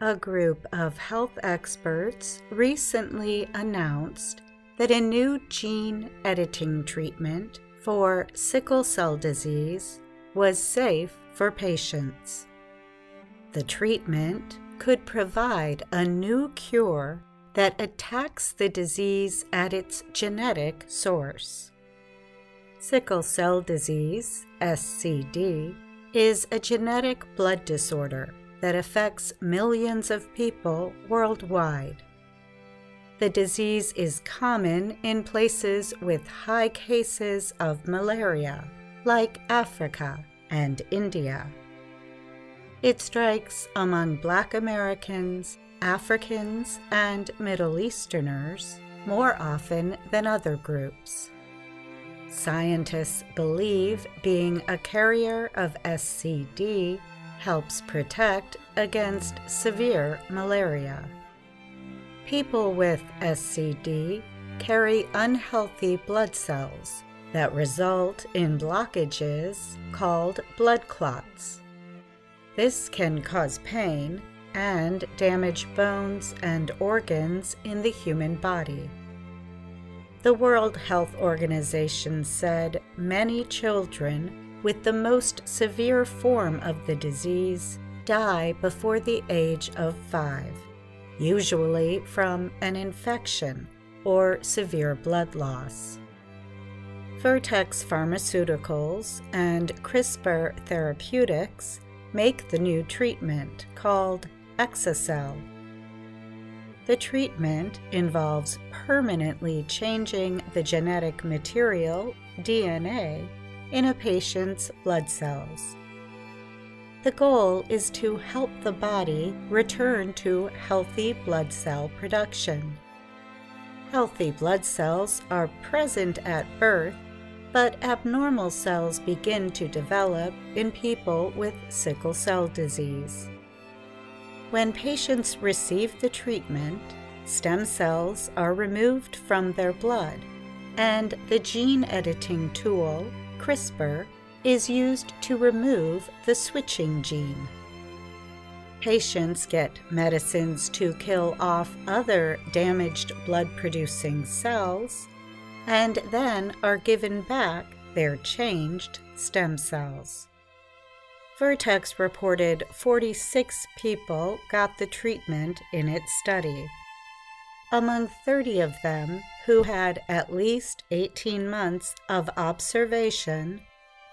A group of health experts recently announced that a new gene editing treatment for sickle cell disease was safe for patients. The treatment could provide a new cure that attacks the disease at its genetic source. Sickle cell disease, SCD, is a genetic blood disorder that affects millions of people worldwide. The disease is common in places with high cases of malaria, like Africa and India. It strikes among Black Americans, Africans, and Middle Easterners more often than other groups. Scientists believe being a carrier of SCD helps protect against severe malaria. People with SCD carry unhealthy blood cells that result in blockages called blood clots. This can cause pain and damage bones and organs in the human body. The World Health Organization said many children with the most severe form of the disease die before the age of 5, usually from an infection or severe blood loss. Vertex Pharmaceuticals and CRISPR Therapeutics make the new treatment called exa-cel. The treatment involves permanently changing the genetic material, DNA, in a patient's blood cells. The goal is to help the body return to healthy blood cell production. Healthy blood cells are present at birth, but abnormal cells begin to develop in people with sickle cell disease. When patients receive the treatment, stem cells are removed from their blood, and the gene editing tool, CRISPR, is used to remove the switching gene. Patients get medicines to kill off other damaged blood-producing cells, and then are given back their changed stem cells. Vertex reported 46 people got the treatment in its study. Among 30 of them who had at least 18 months of observation,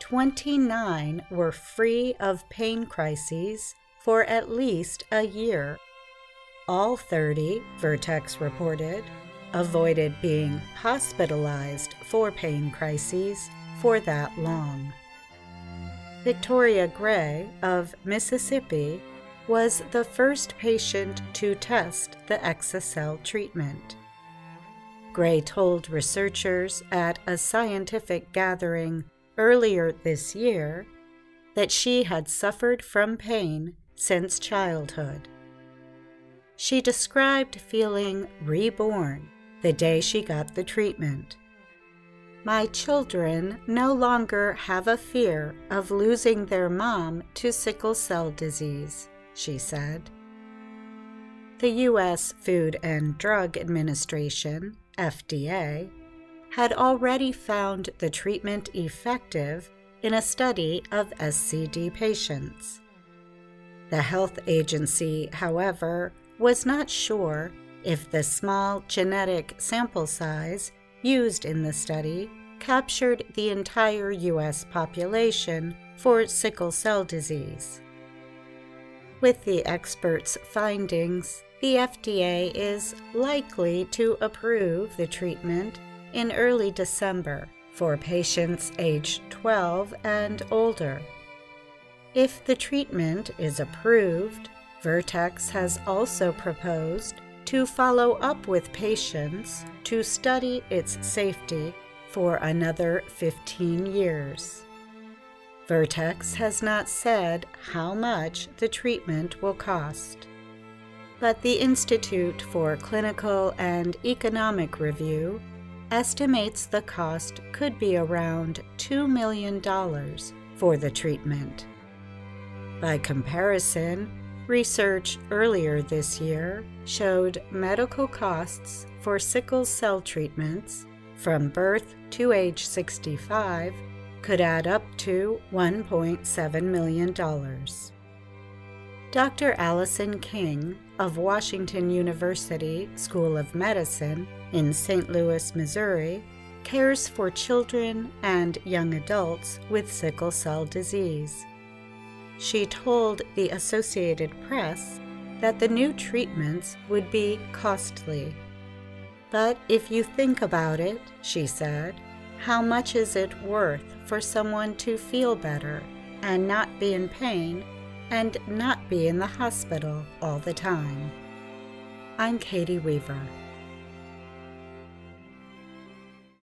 29 were free of pain crises for at least a year. All 30, Vertex reported, avoided being hospitalized for pain crises for that long. Victoria Gray of Mississippi was the first patient to test the exa-cel treatment. Gray told researchers at a scientific gathering earlier this year that she had suffered from pain since childhood. She described feeling reborn the day she got the treatment. "My children no longer have a fear of losing their mom to sickle cell disease," she said. The U.S. Food and Drug Administration, FDA, had already found the treatment effective in a study of SCD patients. The health agency, however, was not sure if the small genetic sample size used in the study captured the entire U.S. population for sickle cell disease. With the experts' findings, the FDA is likely to approve the treatment in early December for patients aged 12 and older. If the treatment is approved, Vertex has also proposed to follow up with patients to study its safety for another 15 years. Vertex has not said how much the treatment will cost, but the Institute for Clinical and Economic Review estimates the cost could be around $2 million for the treatment. By comparison, Research earlier this year showed medical costs for sickle cell treatments from birth to age 65 could add up to $1.7 million. Dr. Allison King of Washington University School of Medicine in St. Louis, Missouri, cares for children and young adults with sickle cell disease. She told the Associated Press that the new treatments would be costly. But if you think about it, she said, how much is it worth for someone to feel better and not be in pain and not be in the hospital all the time? I'm Katie Weaver.